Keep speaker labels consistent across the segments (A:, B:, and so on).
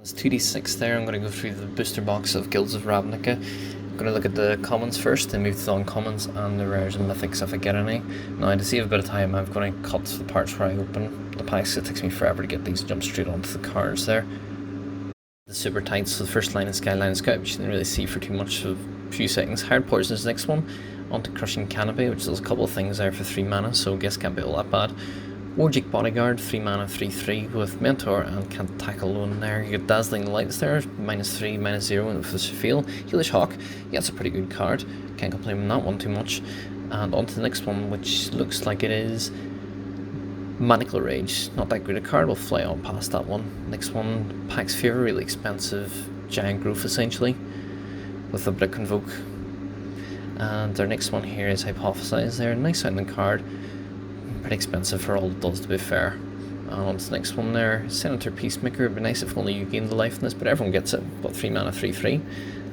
A: It's 2d6 there. I'm going to go through the booster box of Guilds of Ravnica. I'm going to look at the commons first, then move to the uncommons and the rares and mythics if I get any. Now, to save a bit of time, I'm going to cut the parts where I open the packs. It takes me forever to get these jump straight onto the cards there. The super tight, so the first line is Skyline Scout, which you didn't really see for too much of a few seconds. Hard Poison is the next one. Onto Crushing Canopy, which does a couple of things there for 3 mana, so I guess can't be all that bad. Warjik Bodyguard, 3 mana, 3/3 with Mentor and Can't Tackle Alone there. You get Dazzling Lights there, -3, -0 and for Seville. Heelish Hawk, yeah, that's a pretty good card. Can't complain with that one too much. And on to the next one, which looks like it is Manical Rage. Not that great a card, we'll fly on past that one. Next one, Pax Fever, really expensive Giant Growth essentially, with a bit of Convoke. And our next one here is Hypothesize there, nice sounding card. Pretty expensive for all it does, to be fair. And on to the next one there, Senator Peacemaker. It'd be nice if only you gained the life in this, but everyone gets it. But 3 mana, 3/3.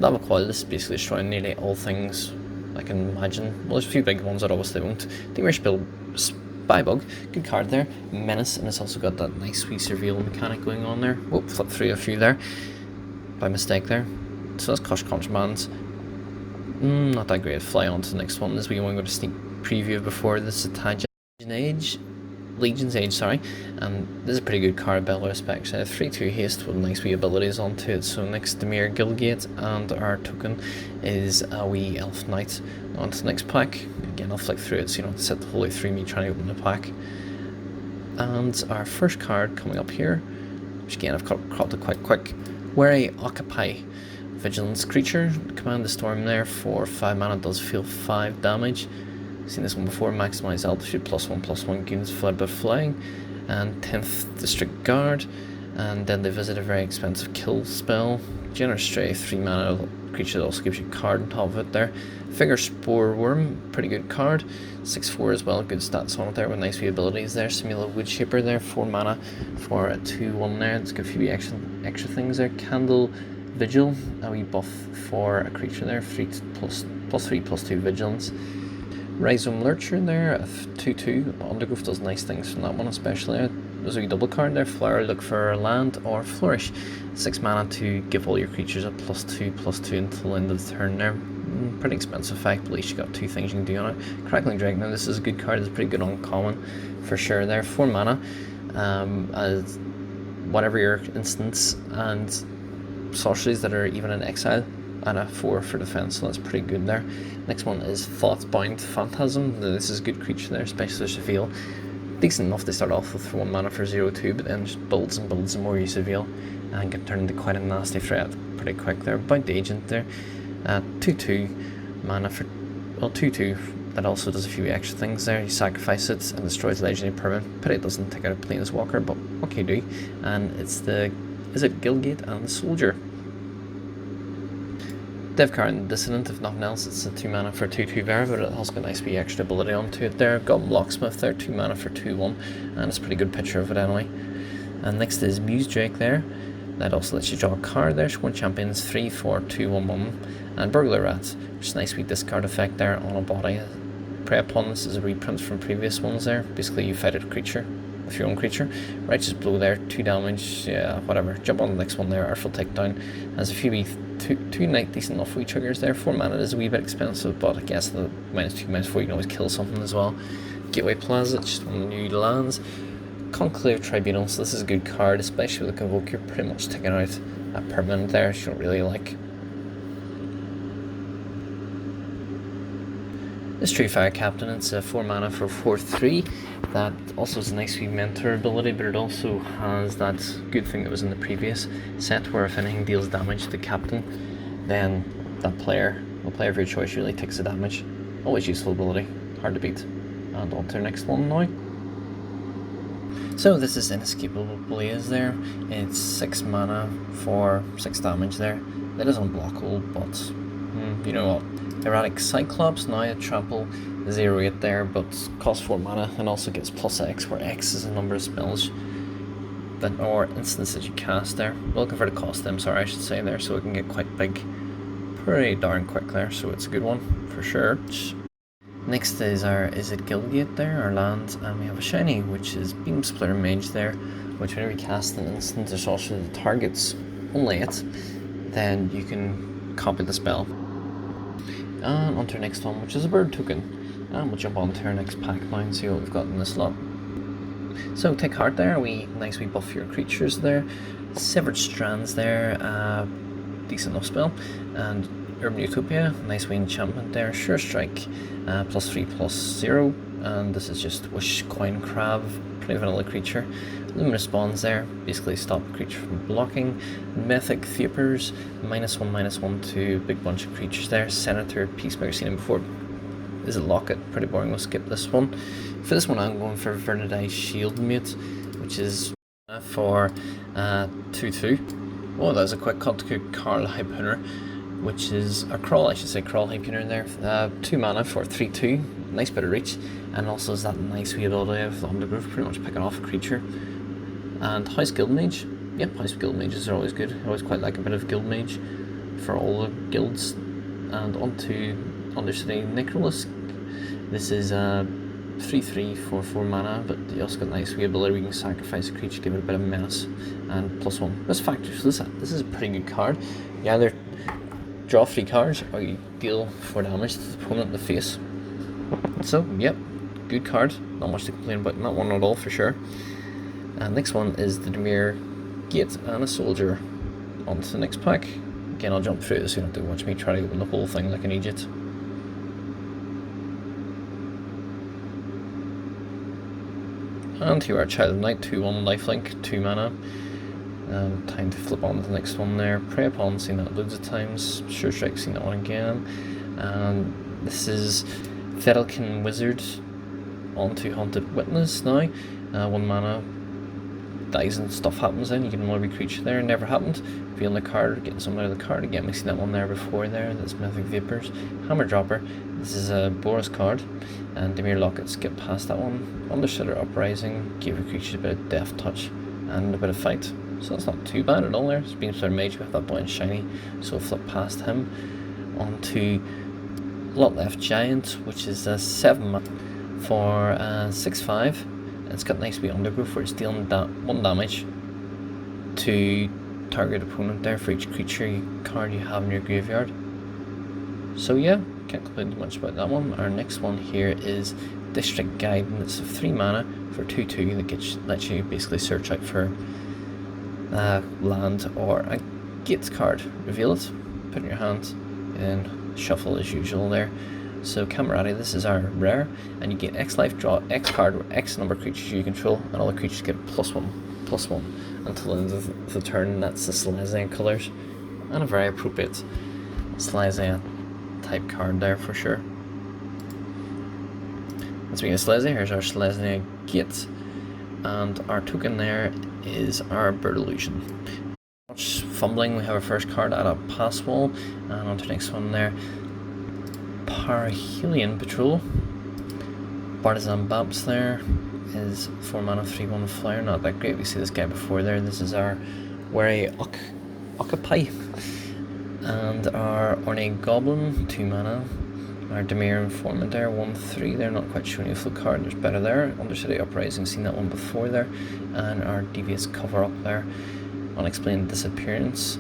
A: Lava Coil, this is basically destroying nearly all things I can imagine. Well, there's a few big ones that obviously won't. Demir Spybug, good card there. Menace, and it's also got that nice wee surveil mechanic going on there. Whoop, flip through a few there. By mistake there. So that's Kosh Contrabands. Not that great. Fly on to the next one. This we want to go to sneak preview before this Legion's Age, sorry, and this is a pretty good card by all respects. 3/2 haste with nice wee abilities onto it. So next Demir Guildgate, and our token is a wee Elf Knight. On to the next pack. Again, I'll flick through it so you don't have to sit the whole way through me trying to open the pack. And our first card coming up here, which again I've cropped it quite quick. Wary Occupy. Vigilance creature, command the storm there for 5 mana, does feel 5 damage. Seen this one before, maximize altitude, +1/+1 units fled by flying. And 10th District Guard, and then they visit a very expensive kill spell. Generous Stray, 3 mana creature that also gives you a card on top of it there. Figure Spore Worm, pretty good card. 6/4 as well, good stats on it there with nice wee abilities there. Simula Woodshaper there, 4 mana for a 2/1 there. It's got a few extra things there. Candle Vigil, a wee buff for a creature there, +3/+2 vigilance. Rhizome Lurcher there, a 2/2. Undergrowth does nice things from that one especially. There's a wee double card there, Flower, look for land, or Flourish. 6 mana to give all your creatures a +2/+2 until the end of the turn there. Pretty expensive fact, but at least you got 2 things you can do on it. Crackling Drake, now this is a good card, it's pretty good uncommon for sure there. 4 mana, as whatever your instance, and sorceries that are even in exile, and a 4 for defense, so that's pretty good there. Next one is Thoughtbound Phantasm. This is a good creature there, especially Seville. Decent enough to start off with 1 mana for 0/2, but then just builds and builds the more you Seville, and get turned into quite a nasty threat pretty quick there. Bounty Agent there, 2/2 mana for, well, 2/2. That also does a few extra things there. You sacrifice it and destroys legendary permanent. Pity it doesn't take out a Planeswalker, but what can you do? And it's the, is it Guildgate and the Soldier. Dev card and Dissonant, if nothing else, it's a 2 mana for 2/2 Vera, but it has got a nice wee extra ability onto it there. Got Locksmith there, 2 mana for 2/1, and it's a pretty good picture of it anyway. And next is Muse Drake there. That also lets you draw a card there. Sworn Champions, 3 for 2/1/1. And Burglar Rat, which is a nice wee discard effect there on a body. Prey Upon, this is a reprint from previous ones there. Basically you fight a creature with your own creature. Righteous Blow there, 2 damage, yeah, whatever. Jump on the next one there, Artful Takedown. Has a few wee two night decent enough wee triggers there. 4 mana is a wee bit expensive, but I guess the -2, -4 you can always kill something as well. Gateway Plaza, just one of the new lands. Conclave Tribunal, so this is a good card, especially with the Convoke. You're pretty much taking out a permanent there, which you don't really like. This True Fire Captain, it's a 4 mana for 4/3. That also has a nice wee mentor ability, but it also has that good thing that was in the previous set, where if anything deals damage to the captain, then that player, the player of your choice, really takes the damage. Always useful ability, hard to beat. And on to the next one now. So this is Inescapable Blaze there. It's 6 mana for 6 damage there. That is unblockable, but you know what? Erratic Cyclops, now a trample 0/8 there, but costs 4 mana and also gets +X, where X is a number of spells that, or instances that you cast there. We're looking for the cost them, sorry, I should say there, so it can get quite big pretty darn quick there, so it's a good one for sure. Next is our Is It Guildgate there, our land, and we have a shiny, which is Beam Splitter Mage there, which whenever you cast an instant or sorcery that targets only it, then you can copy the spell. And on to our next one, which is a bird token. And we'll jump on to our next pack now and see what we've got in this lot. So take heart there, nice wee buff for your creatures there. Severed Strands there, decent enough spell. And Urban Utopia, nice wee enchantment there. Sure Strike, +3/+0. And this is just Wish Coin Crab, pretty vanilla creature. Luminous Bonds there, basically stop a creature from blocking. Mythic Vapors, -1/-1 to big bunch of creatures there. Senator, Peacemaker, seen him before. Is it Locket? Pretty boring, we'll skip this one. For this one I'm going for Vernadai Shieldmate, which is for 2/2. Oh, that was a quick cut to Carl Hypooner, which is a Crawl, I should say, Crawl Hypooner there. 2 mana for 3/2, nice bit of reach, and also is that nice wee ability of Undergrowth, pretty much picking off a creature. And House Guildmage, yep, House Guildmages are always good. I always quite like a bit of Guildmage for all the guilds. And on to Undercity Necrolisk. This is 3/3 for 4 mana, but you also got a nice wee ability where you can sacrifice a creature, give it a bit of menace, and +1 risk factor. So this is a pretty good card. You either draw 3 cards or you deal 4 damage to the opponent in the face. So, yep, good card. Not much to complain about, not one at all for sure. And next one is the Dimir Gate and a Soldier. On to the next pack. Again, I'll jump through this so you don't have to watch me try to open the whole thing like an idiot. And here are Child of Night, 2/1 lifelink, 2 mana. Time to flip on to the next one there. Prey Upon, seen that loads of times. Sure Strike, seen that one again. And this is Fedalkin Wizard onto Haunted Witness now. 1 mana, dies and stuff happens then. You get another creature there, never happened. Revealing the card, getting something out of the card. Again, we've seen that one there before there. That's Mythic Vapors. Hammer Dropper, this is a Boris card. And Dimir Locket, skip past that one. Undersitter Uprising, give your creature a bit of Death Touch and a bit of fight. So that's not too bad at all there. Beamstar Mage with that boy and shiny, so we'll flip past him. On to Lot Left Giant, which is a 7 mana for 6/5. It's got nice wee Undergrowth where it's dealing 1 damage to target opponent there for each creature card you have in your graveyard. So yeah, can't complain too much about that one. Our next one here is District Guide, and it's 3 mana for 2/2 that lets you basically search out for land or a gate card. Reveal it, put it in your hand, and shuffle as usual there. So Camerati, this is our rare, and you get X life, draw X card or X number of creatures you control, and all the creatures get +1/+1 until the end of the turn. That's the Selesnya colours, and a very appropriate Selesnya type card there for sure. And speaking of Selesnya, here's our Selesnya Gate, and our token there is our Bird Illusion. Much fumbling, we have our first card at a pass wall, and on to the next one there. Parhelion Patrol. Bartizan Babs there is 4 mana, 3/1 flyer, not that great. We see this guy before there. This is our Wary Occupy. And our Ornate Goblin, 2 mana. Our Dimir Informant there, 1/3 there, not quite showing you a full card, there's better there. Undercity Uprising, seen that one before there. And our Devious Cover Up there. Unexplained Disappearance.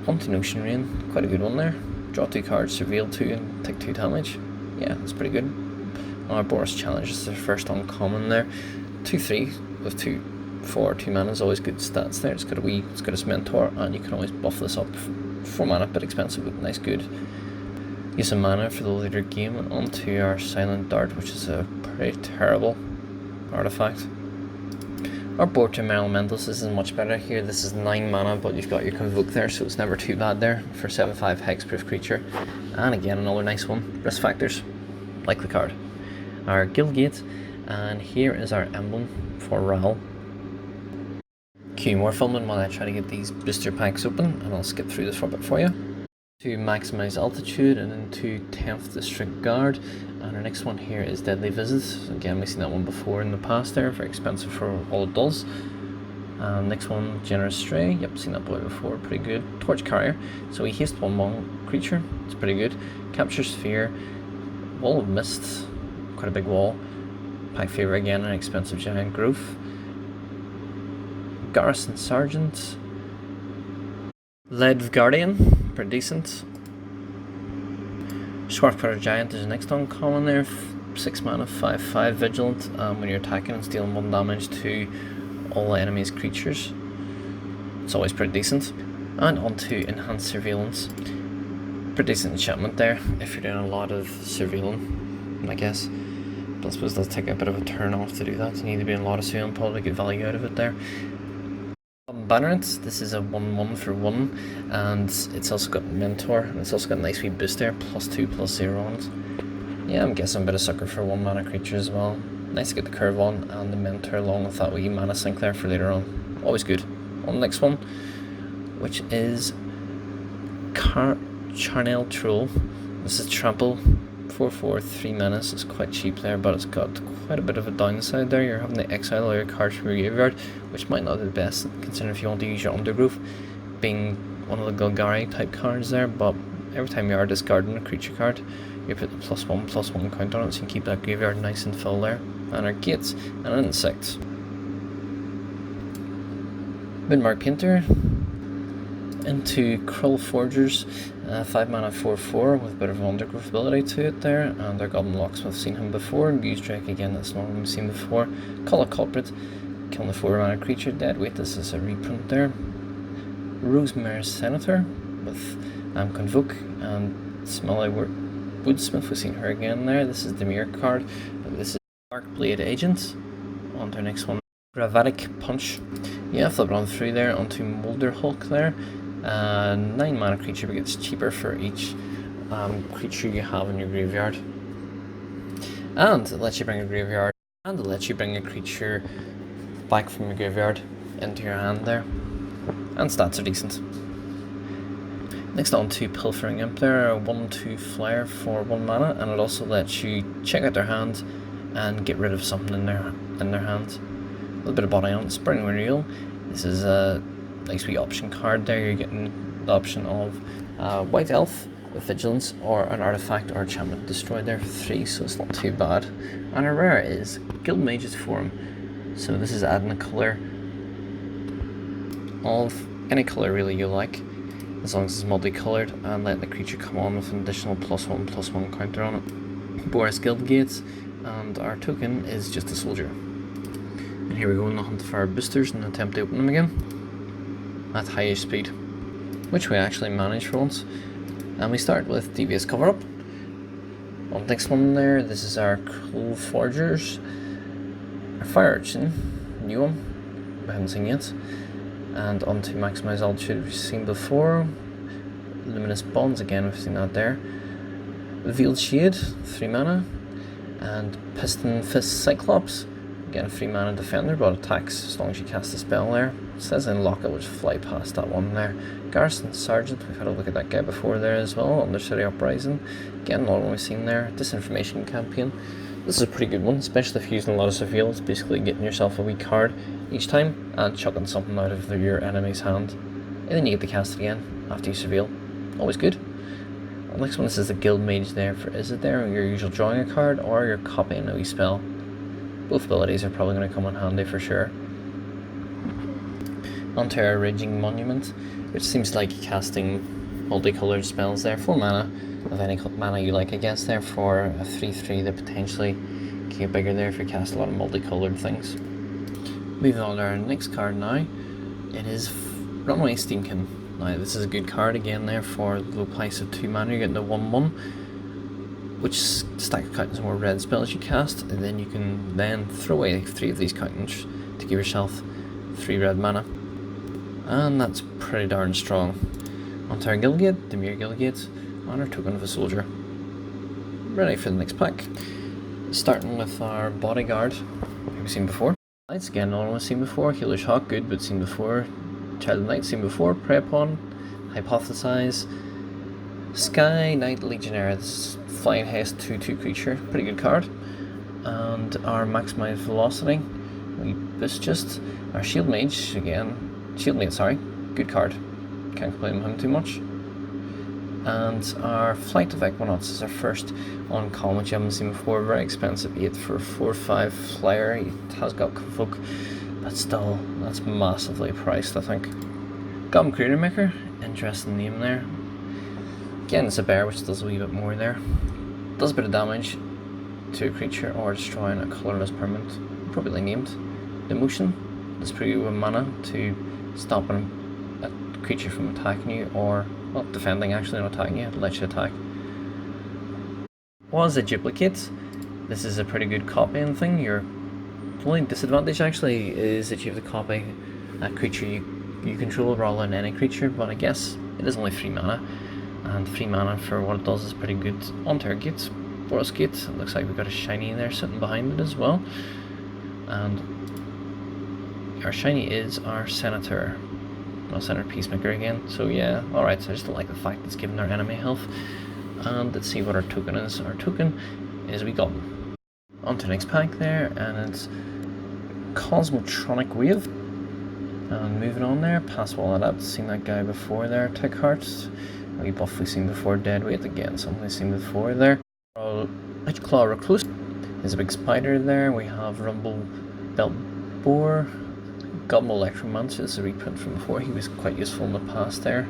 A: Haunting Ocean Rain, quite a good one there. Draw 2 cards, reveal 2 and take 2 damage. Yeah, that's pretty good. Our Boris Challenge is the first uncommon there. 2/3 with 2/4, 2 mana is always good stats there. It's got its mentor, and you can always buff this up. 4 mana, a bit expensive, but nice good use of mana for the later game. And onto our Silent Dart, which is a pretty terrible artifact. Our Bortum Elementals, this is much better here. This is 9 mana, but you've got your Convoke there, so it's never too bad there for 7/5 hexproof creature. And again, another nice one. Risk factors, like the card. Our Guildgate, and here is our emblem for Ral. Cue more filming while I try to get these booster packs open, and I'll skip through this for a bit for you. To maximize altitude, and into 10th District Guard. And our next one here is Deadly Visit. Again, we've seen that one before in the past there, very expensive for all it does. Next one, Generous Stray. Yep, seen that boy before, pretty good. Torch Carrier, so we haste 1/1 creature, it's pretty good. Capture Sphere, Wall of Mist, quite a big wall. Pack Favor again, an expensive Giant Growth. Garrison Sergeant. Lead Guardian, pretty decent. Swarfcutter Giant is the next uncommon there, 6 mana, 5/5 Vigilant. When you're attacking and dealing 1 damage to all enemies' creatures. It's always pretty decent. And onto Enhanced Surveillance. Pretty decent enchantment there if you're doing a lot of surveilling, I guess. But I suppose that'll take a bit of a turn off to do that. You need to be in a lot of surveilling, probably get value out of it there. Banneret, this is a 1/1 for 1, and it's also got Mentor, and it's also got a nice wee booster, +2/+0 on it. Yeah, I'm guessing I'm a bit of sucker for 1 mana creature as well. Nice to get the curve on, and the Mentor along with that wee mana sink there for later on. Always good. On the next one, which is Charnel Troll. This is Trample, 4/4, 3 mana, so it's quite cheap there, but it's got quite a bit of a downside there. You're having to exile all your cards from your graveyard, which might not be the best, considering if you want to use your Undergrowth, being one of the Golgari type cards there, but every time you are discarding a creature card, you put the +1/+1 count on it, so you can keep that graveyard nice and full there. And our gates, and an insect. Midmark Painter into Krull Forgers, 5 mana 4/4 with a bit of an Undergrowth ability to it there, and our Goblin Locksmith, seen him before. Muse Drake again, that's not one we've seen before. Call a Culprit, killing the 4 mana creature, dead weight, this is a reprint there. Rosemary's Senator with Convoke, and Smelly Woodsmith, we've seen her again there. This is the mirror card, but this is Dark Blade Agent. On to our next one, Ravnica Punch. Yeah, flip it on through there onto Molder Hulk there. 9 mana creature, but gets cheaper for each creature you have in your graveyard. And it lets you bring a graveyard, and it lets you bring a creature back from your graveyard into your hand there. And stats are decent. Next on to Pilfering Imp there, a 1/2 flyer for 1 mana, and it also lets you check out their hand and get rid of something in their hand. A little bit of body on it, Spring Renewal. This is a nice wee option card there. You're getting the option of White Elf with Vigilance, or an artifact or enchantment destroyed there for 3, so it's not too bad. And our rare is Guildmage's Form. So this is adding a colour of any colour really you like, as long as it's multicoloured, and letting the creature come on with an additional +1/+1 counter on it. Boris Guildgate, and our token is just a soldier. And here we go on the hunt for our boosters and attempt to open them again at highish speed, which we actually managed for once. And we start with Devious Cover Up. On the next one there, this is our Krull Forgers, our Fire Urchin, new one, we haven't seen yet. And on to Maximize Altitude, we've seen before. Luminous Bonds again, we've seen that there. Veiled Shade, 3 mana. And Piston Fist Cyclops, again a 3 mana defender, but attacks as long as you cast a spell there. It says in Locket, which fly past that one there. Garrison Sergeant, we've had a look at that guy before there as well. Undercity Uprising, again another one we've seen there. Disinformation Campaign, this is a pretty good one, especially if you're using a lot of surveil. It's basically getting yourself a wee card each time and chucking something out of your enemy's hand, and then you get to cast it again after you surveil. Always good. The next one, this is the Guildmage there for is it there? You're usually drawing a card or you're copying a wee spell. Both abilities are probably going to come in handy for sure. Onto our Raging Monument, which seems like casting multicoloured spells there. 4 mana of any mana you like, I guess, there for a 3/3 that potentially can get bigger there if you cast a lot of multicoloured things. Moving on to our next card now, it is Runaway Steamkin. Now this is a good card again there for the low price of 2 mana. You're getting a 1/1, which stack of counters more red spells you cast, and then you can then throw away 3 of these counters to give yourself 3 red mana. And that's pretty darn strong. Onto our Guildgate, Demir Guildgate, and our Token of a Soldier. Ready for the next pack. Starting with our Bodyguard, we've seen before. Lights again, no one was seen before. Healer's Hawk, good, but seen before. Child of Night, seen before. Prey Upon, Hypothesize. Sky Knight Legionnaire, this is Flying Haste 2/2 creature, pretty good card. And our Maximize Velocity, we boost just. Our Shield Mage, again, Shield Mage, sorry, good card. Can't complain about him too much. And our Flight of Equinox is our first uncommon, which you haven't seen before. Very expensive, 8 for a 4/5 flyer. It has got Convoke, but still, that's massively priced, I think. Gum Creator Maker, interesting name there. Again, it's a bear, which does a wee bit more there. Does a bit of damage to a creature or destroying a colourless permanent, appropriately named. The motion is pretty good with mana to stop a creature from attacking you, or, well, defending actually, not attacking you, it lets you attack. Was a duplicate. This is a pretty good copying thing. Your only disadvantage actually is that you have to copy a creature you control rather than any creature, but I guess it is only 3 mana, and 3 mana for what it does is pretty good. Onto our gates, Boros Gate. It looks like we've got a shiny in there sitting behind it as well, and our shiny is our Senator. Well, Senator Peacemaker again, so yeah, alright, so I just don't like the fact it's giving our enemy health. And let's see what our token is. Our token is we got on to the next pack there, and it's Cosmotronic Wave. And moving on there, pass all that up. Seen that guy before there, Tick Hearts. We buff we've seen before, Dead Weight again, something we've seen before there. Claw Recluse is a big spider there. We have Rumble Belt Boar. Goblin Electromancer is a reprint from before. He was quite useful in the past there.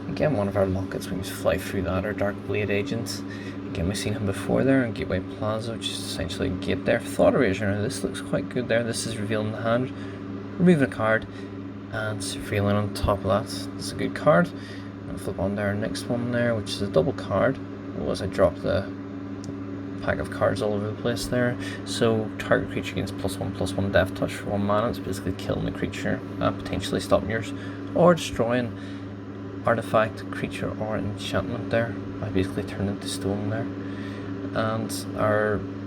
A: Again, one of our lockets, we can just fly through that, our Dark Blade Agents. Again, we've seen him before there in Gateway Plaza, which is essentially a gate there. Thought Eraser, now this looks quite good there. This is revealing the hand, removing a card, and surveilling on top of that. This is a good card. I'll flip on there, next one there, which is a double card. Was I dropped the pack of cards all over the place there. So target creature gains +1/+1 death touch for 1 mana. It's basically killing the creature, potentially stopping yours, or destroying artifact, creature, or enchantment there. I basically turn into stone there. And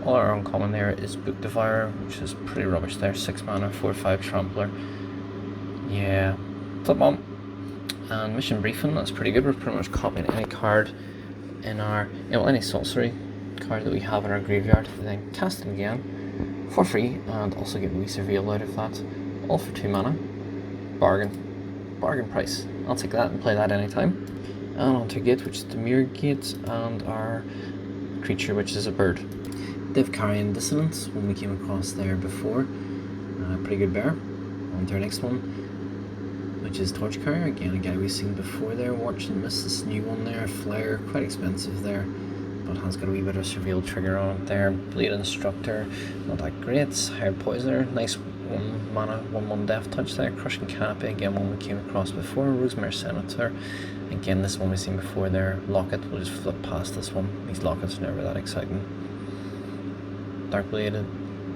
A: all our uncommon there is Book Devourer, which is pretty rubbish there. 6 mana, 4/5 Trampler. Yeah, flip on. And Mission Briefing, that's pretty good. We're pretty much copying any card in our, any sorcery card that we have in our graveyard, and then cast it again for free, and also get wee Surveil out of that. All for 2 mana. Bargain price. I'll take that and play that anytime. And on to Gate, which is the Mirror Gate, and our creature, which is a bird. Div Carrion Dissonance, when we came across there before. Pretty good bear. On to our next one, which is Torch Carrier. Again, a guy we've seen before there. Watch and Miss, this new one there. Flare, quite expensive there, but has got a wee bit of Surveil trigger on it there. Blade Instructor, not that great. Hired Poisoner, nice 1 mana, 1/1 death touch there. Crushing Canopy, again one we came across before. Rosemary Senator, again this one we've seen before there. Locket, we'll just flip past this one. These lockets are never that exciting. Dark Blade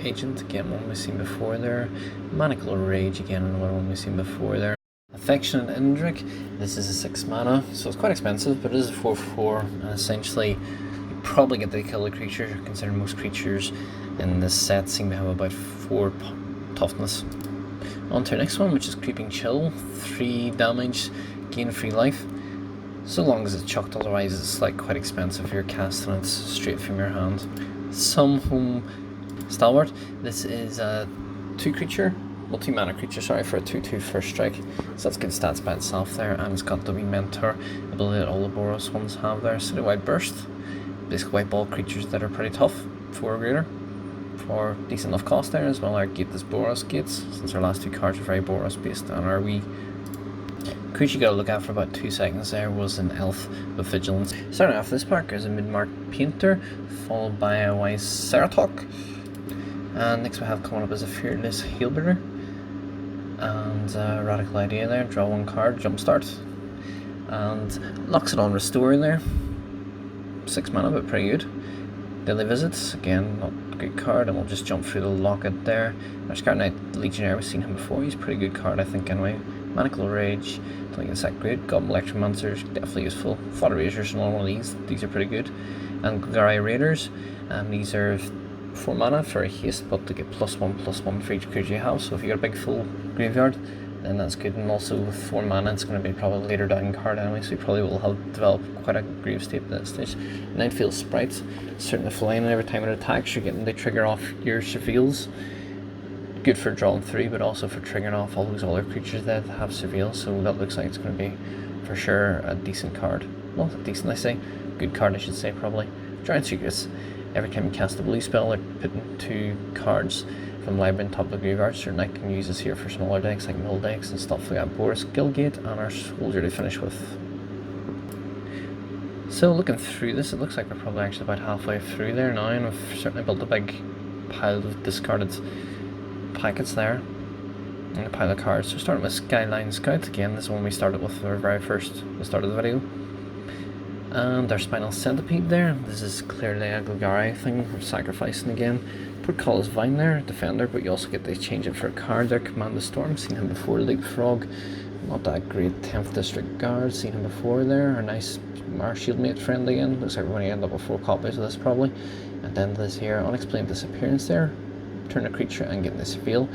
A: Agent, again one we've seen before there. Manacle Rage, again another one we've seen before there. Affectionate Indrik, this is a 6 mana, so it's quite expensive, but it is a 4/4, and essentially you probably get to kill a creature, considering most creatures in this set seem to have about 4 toughness. On to our next one, which is Creeping Chill. 3 damage, gain free life, so long as it's chucked, otherwise it's like quite expensive if you're casting it straight from your hand. Some Home Stalwart, this is a 2 mana creature, sorry, for a 2/2 first strike, so that's good stats by itself there, and it's got the wee mentor ability that all the Boros ones have there. City Wide Burst, basically white ball creatures that are pretty tough, 4 or greater, for decent enough cost there as well. Our Gate is Boros Gates, since our last 2 cards are very Boros based, and our wee creature you gotta look at for about 2 seconds there was an Elf with Vigilance. Starting off this pack is a Mid-Mark Painter, followed by a Wise Ceratok, and next we have coming up is a Fearless Healbirder, and Radical Idea there. Draw 1 card, Jumpstart, and locks it on Restore there. 6 mana, but pretty good. Daily Visits, again not a good card, and we'll just jump through the Locket there. Our Scar Knight Legionnaire, we've seen him before, he's a pretty good card I think anyway. Manacle Rage, don't think it's that great. Goblin Electromancer, definitely useful. Flood Erasers, another one of these are pretty good. And Golgari Raiders, these are 4 mana for a haste, but to get +1/+1 for each creature you have, so if you got a big full graveyard, then that's good. And also with 4 mana, it's going to be probably a later down card anyway, so you probably will have developed quite a grave state at that stage. Nightfield Sprites, certainly flying, and every time it attacks, you're getting to trigger off your Surveils. Good for drawing 3, but also for triggering off all those other creatures that have Surveil, so that looks like it's going to be for sure a decent card. Well, decent I say, good card I should say probably. Giant Secrets. Every time you cast a blue spell, they're putting 2 cards from the library on top of the graveyard. Certain I can use this here for smaller decks like mill decks and stuff like that. Boris, Gilgate, and our Soldier to finish with. So looking through this, it looks like we're probably actually about halfway through there now, and we've certainly built a big pile of discarded packets there, and a pile of cards. So starting with Skyline Scout, again, this is one we started with our very first, the start of the video. And our Spinal Centipede there, this is clearly a Golgari thing, we're sacrificing again. Portcullis Vine there, Defender, but you also get to change it for a card there. Command the Storm, seen him before. Leapfrog, not that great. 10th District Guard, seen him before there. Our nice Shieldmate friend again, looks like we're going to end up with 4 copies of this probably. And then this here, Unexplained Disappearance there, turn a creature and get this reveal.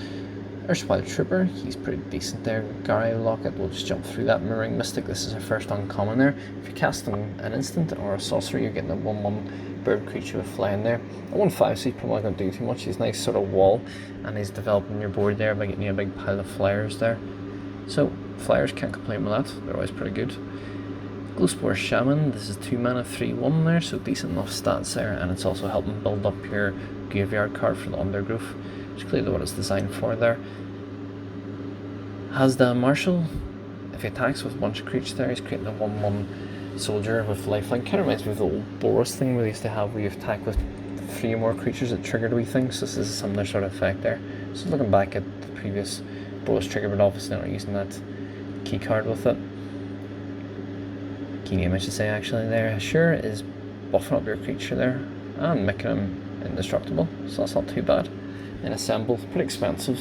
A: Erstwhile Trooper, he's pretty decent there. Gary Locket, we'll just jump through that. Mirroring Mystic, this is our first uncommon there. If you cast an instant or a sorcery, you're getting a 1/1 bird creature with flying there. A 1/5, so he's probably not going to do too much. He's a nice sort of wall, and he's developing your board there by getting you a big pile of flyers there. So, flyers, can't complain with that, they're always pretty good. Glowspore Shaman, this is 2 mana, 3/1 there, so decent enough stats there, and it's also helping build up your graveyard card for the Undergrowth, which is clearly what it's designed for there. Hasda Marshal, if he attacks with a bunch of creatures there, he's creating a 1/1 soldier with lifeline. Kind of reminds me of the old Boros thing we used to have, where you attack with 3 or more creatures that triggered wee things. So this is a similar sort of effect there. So looking back at the previous Boros trigger, but obviously not using that key card with it. Key name I should say actually there. Sure is buffing up your creature there and making him indestructible, so that's not too bad. And Assemble, pretty expensive,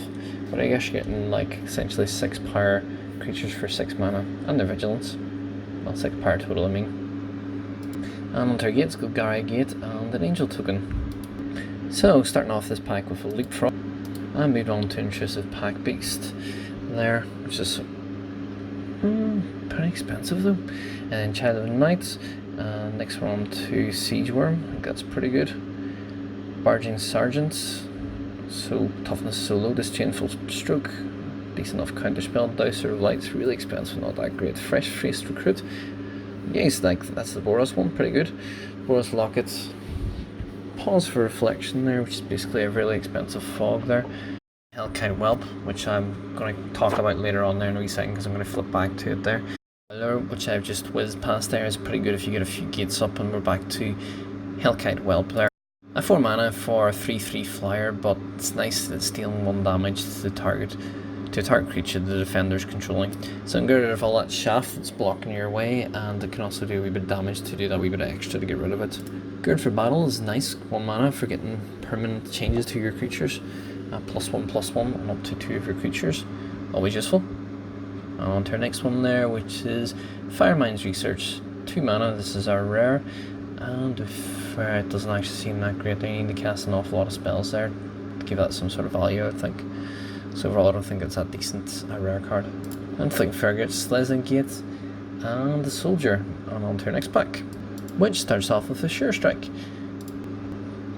A: but I guess you're getting like essentially 6 power creatures for 6 mana and their vigilance. Well, 6 power total, I mean. And onto our gates, Golgari Gate and an Angel token. So starting off this pack with a Leapfrog, and moved on to Intrusive Pack Beast there, which is pretty expensive though. And then Child of the Night, next one to Siege Worm, I think that's pretty good. Barging Sergeant, so toughness solo, Disdainful Stroke, decent enough counterspell. Dowser of Light's really expensive, not that great. Fresh-Faced Recruit, yes, like that's the Boros one, pretty good. Boros Locket, Pause for Reflection there, which is basically a really expensive fog there. Hellkite Whelp, which I'm going to talk about later on there in a wee second because I'm going to flip back to it there. Which I've just whizzed past there, is pretty good if you get a few gates up, and we're back to Hellkite Whelp there. A 4 mana for a 3/3 flyer, but it's nice that it's dealing 1 damage to the target, to a target creature the defender's controlling. So I'm getting rid of all that shaft that's blocking your way, and it can also do a wee bit of damage to do that wee bit of extra to get rid of it. Geared for Battle is nice, 1 mana for getting permanent changes to your creatures. +1/+1 on up to 2 of your creatures, always useful. And on to our next one there, which is Firemind's Research, 2 mana, this is our rare, and if it doesn't actually seem that great, they need to cast an awful lot of spells there to give that some sort of value, I think. So overall I don't think it's that decent a rare card. And Think Fergit, Slezing Gate, and the Soldier. And on to our next pack, which starts off with a Sure Strike.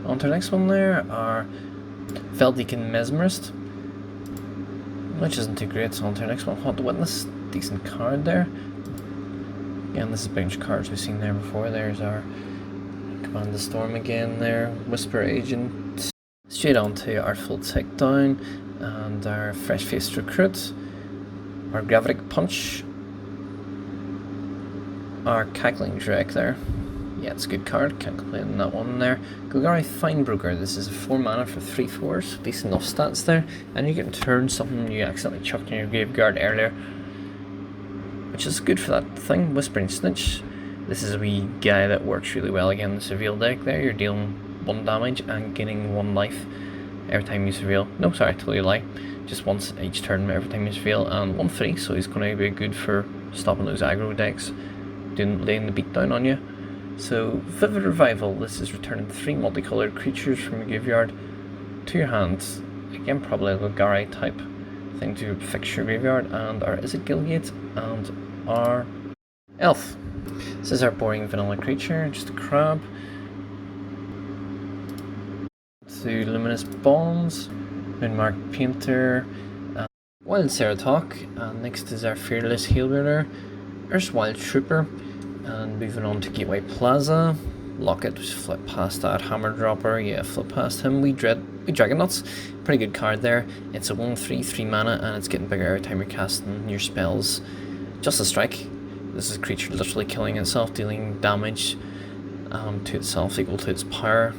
A: On to our next one there, are Veldeacon Mesmerist, which isn't too great. So on to our next one, Hot Witness, decent card there. Again, this is a bunch of cards we've seen there before. There's our Command the Storm again there, Whisper Agent. Straight on to Artful Takedown, and our Fresh-Faced Recruit, our Gravitic Punch, our Cackling Drake there. Yeah, it's a good card, can't complain on that one there. Golgari Finebroker, this is a 4 mana for 3/4, decent enough stats there. And you can turn something you accidentally chucked in your graveyard earlier, which is good for that thing. Whispering Snitch, this is a wee guy that works really well again in the Surveil deck there. You're dealing 1 damage and gaining 1 life every time you Surveil. No, sorry, I totally lie. Just once each turn every time you Surveil, and 1/3, so he's going to be good for stopping those aggro decks, laying the beat down on you. So, Vivid Revival, this is returning 3 multicolored creatures from your graveyard to your hands. Again, probably a Golgari type thing to fix your graveyard. And our Is it Gilgate, and our Elf. This is our boring vanilla creature, just a crab. To Luminous Bombs, Moonmark Painter, Wild Ceratok, and next is our Fearless Healwheeler, Erstwhile Trooper. And moving on to Gateway Plaza, Locket, just flip past that. Hammer Dropper, yeah, flip past him. We Dragon Nuts, pretty good card there. It's a 1/3, 3 mana, and it's getting bigger every time you're casting your spells. Just a strike. This is a creature literally killing itself, dealing damage to itself equal to its power.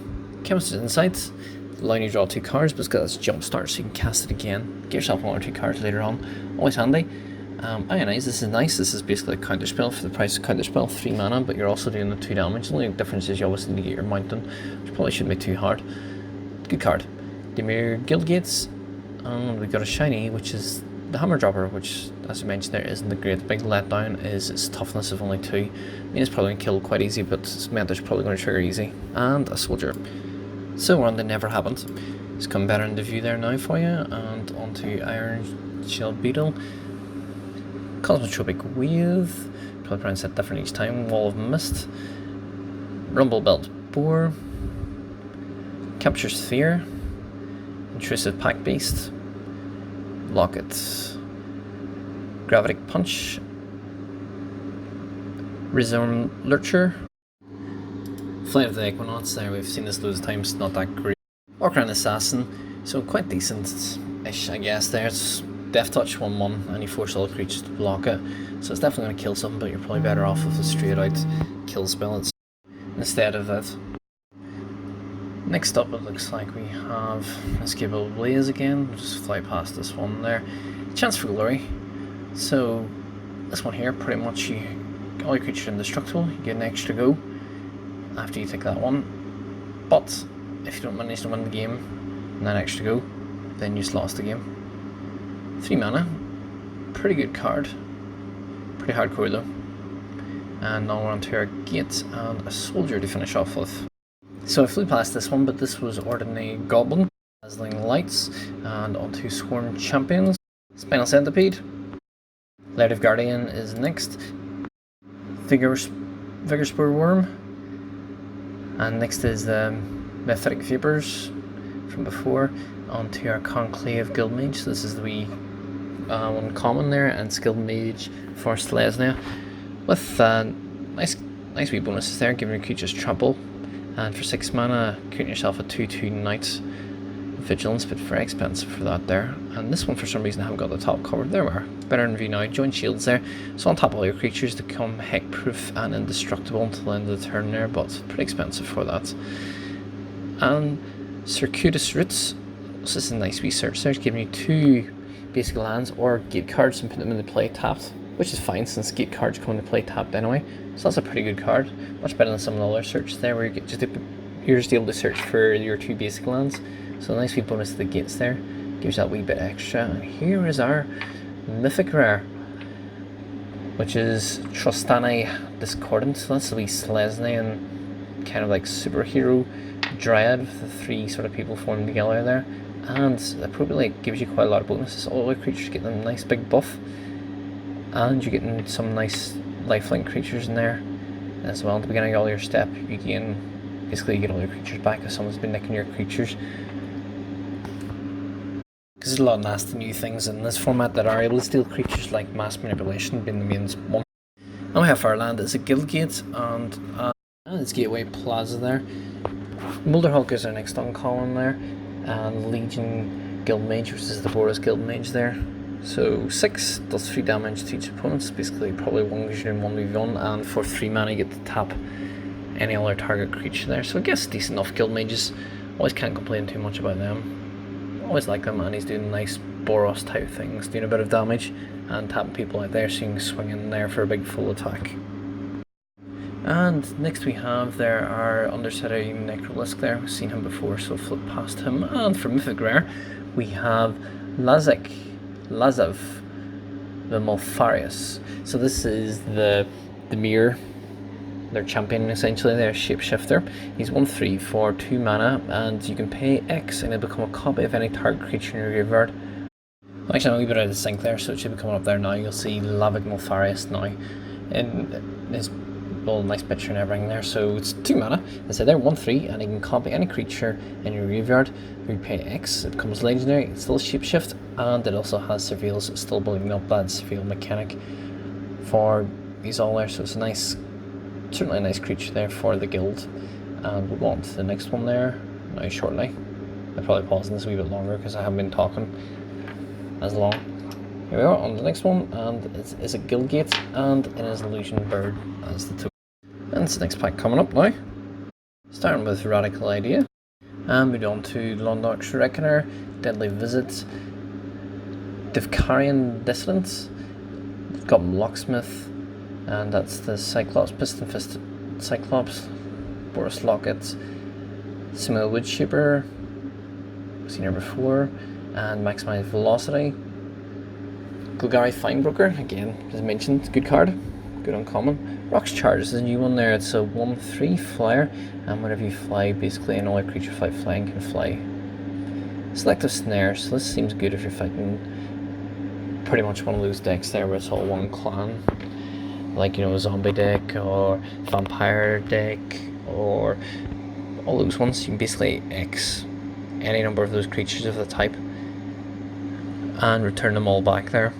A: Chemist's Insight, allowing you to draw 2 cards, but it's got this jump start so you can cast it again. Get yourself 1 or 2 cards later on. Always handy. Ionize, this is nice. This is basically a counter spell for the price of counter spell, 3 mana, but you're also doing the 2 damage. The only difference is you always need to get your mountain, which probably shouldn't be too hard. Good card. Dimir Guildgates, and we got a shiny, which is the Hammer Dropper, which, as I mentioned, there isn't the great. The big letdown is its toughness of only 2. I mean, it's probably going to kill quite easy, but it's meant it's probably going to trigger easy. And a Soldier. So we're on the Never Happened. It's come better into view there now for you, and onto Iron Shell Beetle. Cosmotropic Wave, probably pronounce that different each time. Wall of Mist, Rumblebelt Boar, Capture Sphere, Intrusive Pack Beast, Locket, Gravitic Punch, Resume Lurcher, Flight of the Equinox. There, we've seen this loads of times, not that great. Orcran Assassin, so quite decent-ish, I guess. There, it's Death Touch 1/1, and you force all creatures to block it, so it's definitely going to kill something, but you're probably better off with a straight out kill spell instead of that. Next up, it looks like we have Escapable Blaze again. We'll just fly past this one there. Chance for Glory. So this one here, pretty much all your creatures are indestructible. You get an extra go after you take that one, but if you don't manage to win the game and that extra go, then you just lost the game. 3 mana, pretty good card, pretty hardcore though. And now we're onto our Gate and a Soldier to finish off with. So I flew past this one, but this was Ordinary Goblin, Dazzling Lights, and onto Sworn Champions. Spinal Centipede, Light of Guardian is next, Vigorspore Worm, and next is the Mephitic Vapors from before. Onto our Conclave Guildmage. This is the wee one common there, and Skilled Mage for Selesnya, with nice wee bonuses there, giving your creatures trample, and for 6 mana, creating yourself a 2/2 Knight Vigilance, but very expensive for that there. And this one, for some reason, I haven't got the top covered. There we are, better in view now. Join Shields there, so on top of all your creatures to become heck proof and indestructible until the end of the turn there, but pretty expensive for that. And Circuitous Roots. So this is a nice wee search there, giving you 2 basic lands or gate cards and put them into play tapped, which is fine since gate cards come into play tapped anyway. So that's a pretty good card, much better than some of the other searches there where you're just able to search for your 2 basic lands. So a nice wee bonus to the gates there, gives that wee bit extra. And here is our Mythic Rare, which is Trostani Discordant. So that's a wee Selesnya kind of like superhero Dryad with the 3 sort of people formed together there. And that probably gives you quite a lot of bonuses. All the creatures get a nice big buff, and you're getting some nice lifelink creatures in there as well. At the beginning of all your step, you gain, basically you get all your creatures back if someone's been nicking your creatures. Because there's a lot of nasty new things in this format that are able to steal creatures, like Mass Manipulation being the main one. And we have our land as a Guildgate, and it's Gateway Plaza there. Mulderhulk is our next on column there, and Legion Guildmage, which is the Boris Guildmage there. So 6 does 3 damage to each opponent. It's basically probably 1 because you're in 1v1, and for 3 mana you get to tap any other target creature there. So I guess decent enough Guildmages. Always can't complain too much about them. Always like them, and he's doing nice Boros type things, doing a bit of damage and tapping people out there, so you can swing in there for a big full attack. And next we have there our Undercity Necrolisk there. We've seen him before, so flip past him. And for Mythic Rare, we have Lazev, the Malfarius. So this is the mirror, their champion essentially, their shapeshifter. He's 1/3 for 2 mana, and you can pay X and it'll become a copy of any target creature in your graveyard. Actually, I'm a wee bit out of sync there, so it should be coming up there now. You'll see Lazev Malfarius now in his little nice picture and everything there. So it's 2 mana. I said they're 1/3, and you can copy any creature in your graveyard. You pay X, it becomes legendary, it's still shapeshift, and it also has Surveils. It's still building up that Surveil mechanic for these all there. So it's a nice certainly a nice creature there for the guild. And we'll go on to the next one there now shortly. I'll probably pause this a wee bit longer because I haven't been talking as long. Here we are on the next one, and it's a Guildgate, and it is Illusion Bird as the token. And it's the next pack coming up now. Starting with Radical Idea, and moving on to Londok's Reckoner, Deadly Visit, Divkarian Dissidence, we've got Locksmith, and that's the Cyclops, Piston Fist Cyclops, Boris Locket, Samuel Woodshaper, seen her before, and Maximize Velocity. Golgari Finebroker, again, as mentioned, good card, good uncommon. Rock's Charge is a new one there, it's a 1/3 flyer, and whenever you fly, basically an all creature flying can fly. Selective Snare, so this seems good if you're fighting pretty much one of those decks there where it's all one clan. Like, you know, a zombie deck, or vampire deck, or all those ones. You can basically X any number of those creatures of the type and return them all back there.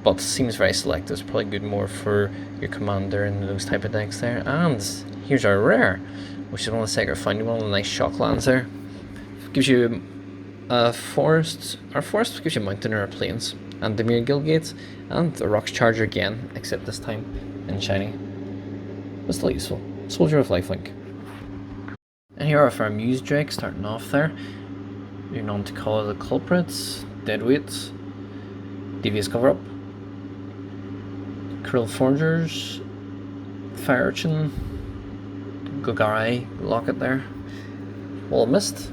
A: But seems very selective. It's probably good more for your commander and those type of decks there. And here's our rare, which is one of the Sacred Foundry, one of the nice shock lands there. Gives you a forest, or forest gives you a mountain or a plains, and Dimir Guildgate, and the Rock's Charger again, except this time in shiny. But still useful. Soldier of Lifelink. And here are our Muse Drake starting off there. Moving on to Call the Culprits, Deadweight, Devious Cover Up, Krill Forgers, Fire Urchin, Golgari Locket there, Wall of Mist,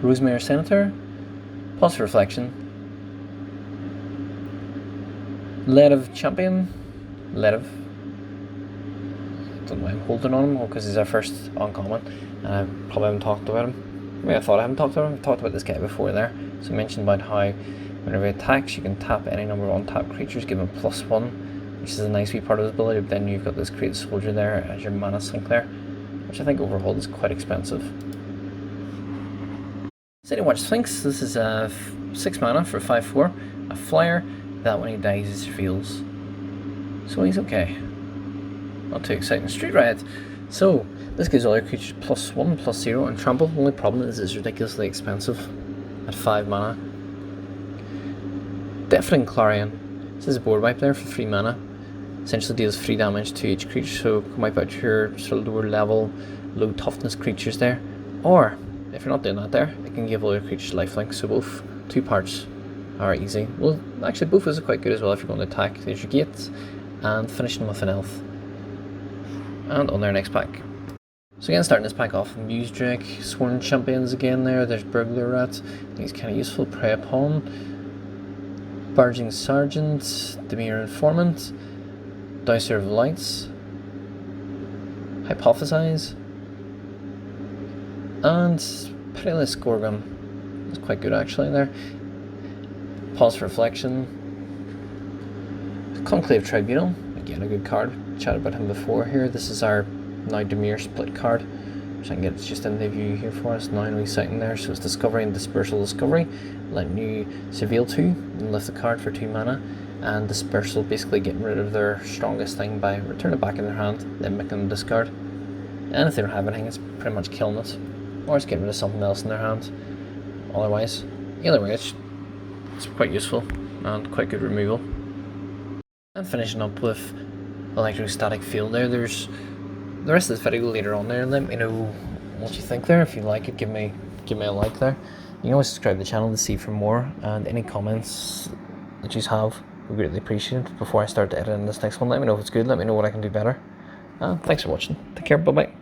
A: Rosemary Senator, Pause for Reflection, Letiv Champion, Letiv. Don't know why I'm holding on him, because he's our first uncommon, and I probably haven't talked about him. I thought I haven't talked about him. I've talked about this guy before there. So I mentioned about how whenever he attacks, you can tap any number of untapped creatures, give him +1, which is a nice wee part of his ability. But then you've got this Great Soldier there as your mana sink there, which I think overall is quite expensive. City Watch Sphinx, this is a 6 mana for 5/4, a flyer that when he dies he reveals. So he's okay. Not too exciting. Street Riot. So this gives all your creatures +1, +0, and trample. The only problem is it's ridiculously expensive at 5 mana. Deafening Clarion. This is a board wipe there for 3 mana. Essentially deals 3 damage to each creature, so can wipe out your sort of lower level, low toughness creatures there. Or, if you're not doing that there, it can give all your creatures lifelink, so both 2 parts are easy. Well, actually both is quite good as well if you're going to attack. There's your gates, and finishing with an elf. And on their next pack. So again, starting this pack off, Muse Drake, Sworn Champions again there, there's Burglar Rat, I think it's kind of useful, Prey Upon, Barging Sergeant, Dimir Informant, Dowser of Lights, Hypothesize, and Pitiless Gorgon. That's quite good actually there. Pause for Reflection, Conclave Tribunal, again a good card, chatted about him before here. This is our now Dimir split card, which I can get just in the view here for us now, and we sighting there. So it's Discovery and Dispersal Discovery, letting you Surveil 2 and lift the card for 2 mana, and Dispersal basically getting rid of their strongest thing by returning it back in their hand, then making them discard. And if they don't have anything, it's pretty much killing it, or it's getting rid of something else in their hand. Otherwise, either way, it's quite useful and quite good removal. And finishing up with Electrostatic Field there. There's the rest of this video later on there. Let me know what you think there. If you like it, give me a like there. You can always subscribe to the channel to see for more, and any comments that you have we greatly appreciate it. Before I start editing this next one, let me know if it's good, let me know what I can do better. Thanks for watching. Take care, bye bye.